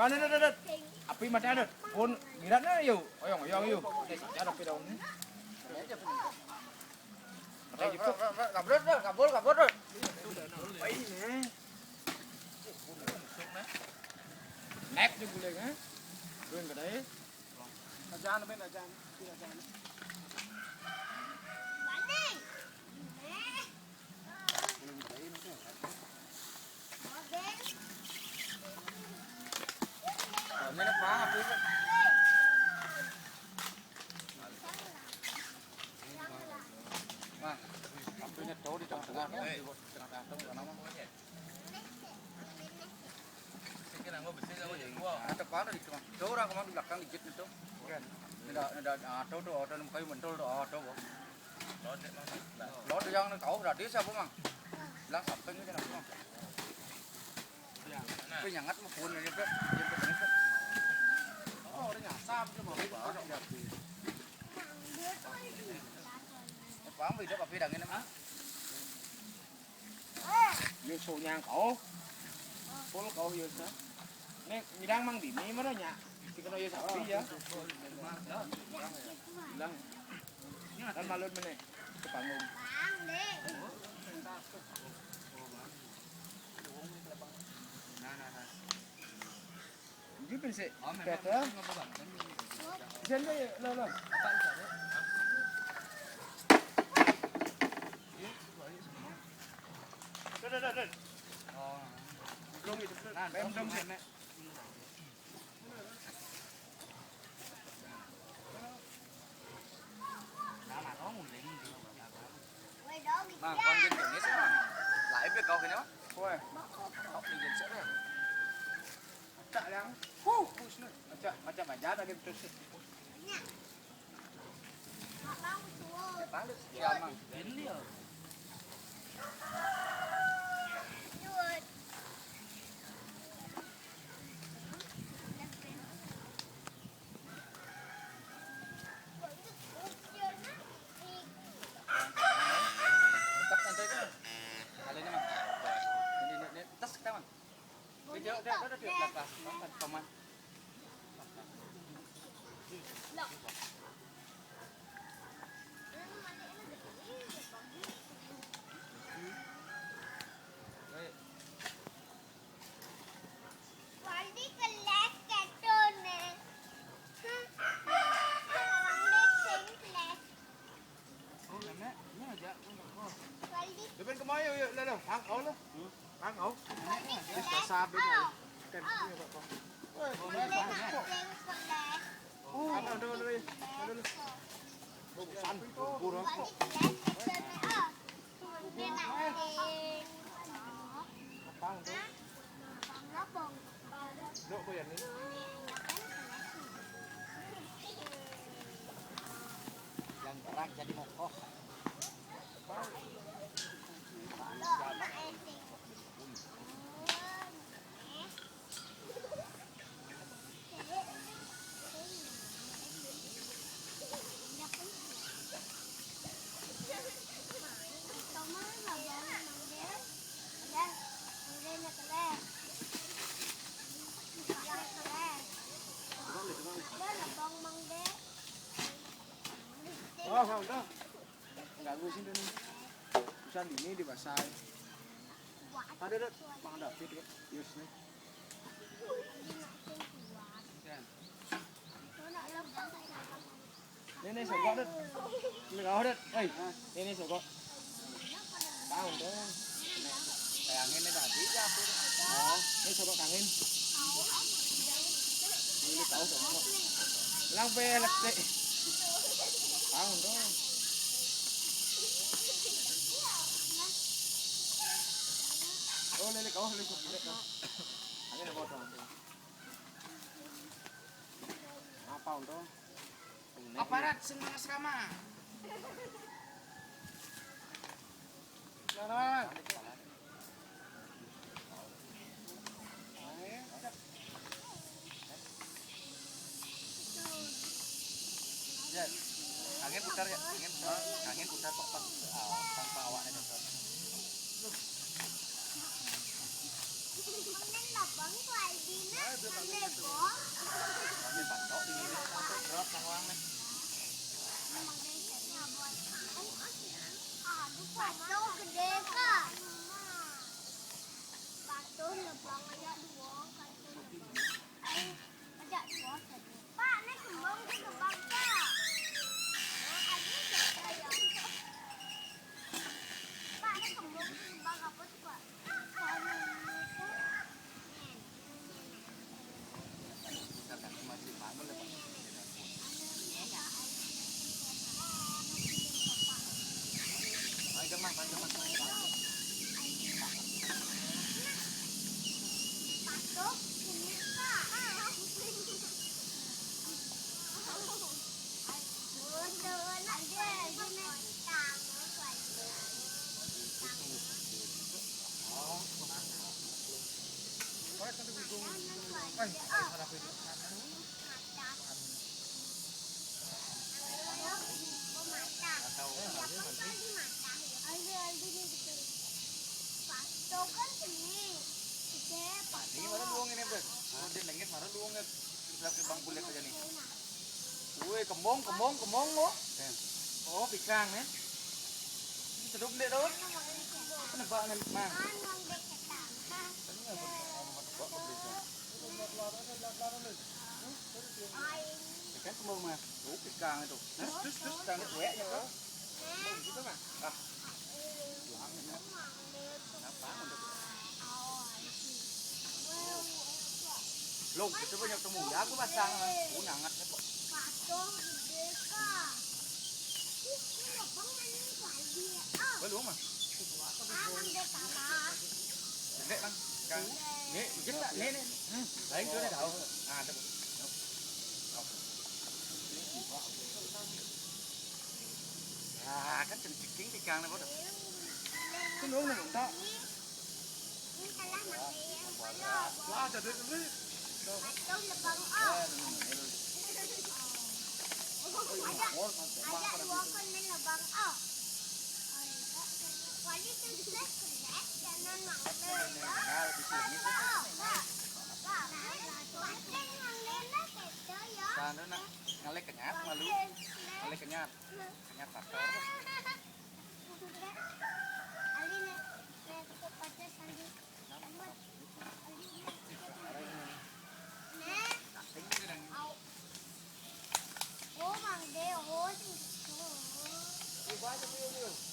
Pan det. Api mati ada. Pun giratnya yuk. Oyong yuk. Oke, saja api daun ini. Kabur. Ini. Nek juga boleh kan? Quên cái đấy. Ajan bên ajan. Ini apa api? Nah, apinya jauh di tengah-tengah. Depan di tengah. Jauh orang kemana di belakang dikit itu. Ada auto tuh, auto kayu mentul tuh auto. Lo yang kau berarti siapa mang? Bilang samping aja nak mang. Tapi nyangat mah pun aja pe. Oh, udah nyasap je mau bawa jadi. Paham video papi dangin mah. Yo số nhang kau. Pol kau yo sa. Nek midang mang di ni mana nya? Tikano yo sapi ya. Bilang. Kan malut meneh. Ke panggung. Ini pensé. Kata. Jangan lo. Đây. Lông thì em đông hết này. Mang con dân kiểu nít mà lại biết câu cái nữa. Ôi. Học đi dân sẽ đấy. Chạy đang. Macam aja ada gitu. Bán được siapa mang? Đến đi rồi. Bên cái máy lên đâu, ăn ổ đó. Ăn ổ. Cái xa bên này. Cái kia vậy con. Ăn đâu đi. Bụng xanh, cua đó. Độ bây giờ đi. Yang berat jadi mokok. Oh, udah. Enggak gue sini nih. Usan ini dibasahin. Ada deh, Bang David ya. Yus nih. Ini sogok deh. Ini kau deh. Ini sogok. Tahu dong. Kayangin ini tadi ya. Oh, ini sogok kangin. Ini tahu sogok. Lang pelek deh. Tahu dong. Oh, lele kau lele kau. Angin ada botol. Apa untuk? Aparat semua asrama. Jalan. Ya, angin putar ya, angin putar tepat tanpa awaknya dokter. Hãy subscribe cho kênh Ghiền Mì Gõ để không bỏ lỡ những video hấp dẫn. Ini tak ini drop nang wang nih. Batu gede kak. Batu lebang aja dua kan. Aja dua saja. Pak, ini kembang ke lebang kak. Ada siapa ya? Pak, ini kembang ke lebang apa tuh pak? Kita kan masih bangun lepas. Panjang mang. Batu ini kak. Betul aja gini. Ini mana luang ini bro? Dia nengit mana luang ya? Kita bang kulit aja nih. Ui, kembong lo. Oh, pisang ya. Ini sedap deh dong. Kenapa nih mang? Kan kembong mah. Oh, pisang itu. Terus pisang itu wek ya bro. Gitu mah. Ah. Apa untuk Loh, itu banyak temu ya aku pasang. Nyangat ya kok. Belum mah. Dek bang. Kang. Nih, chính là nih. Đấy chỗ này đâu. À đâu. À, cái chân kiến cái càng này có được. Cái nuông này cũng đó. Quá trời đất ơi. Ada dua kan main lebang oh. Wali tu sudah kelas jangan mau Sao nữa nè, ngalek kenyat malu, ngalek kenyat faktor. Oh, mang deh, oh, sih. Đi qua cho yêu nhiều.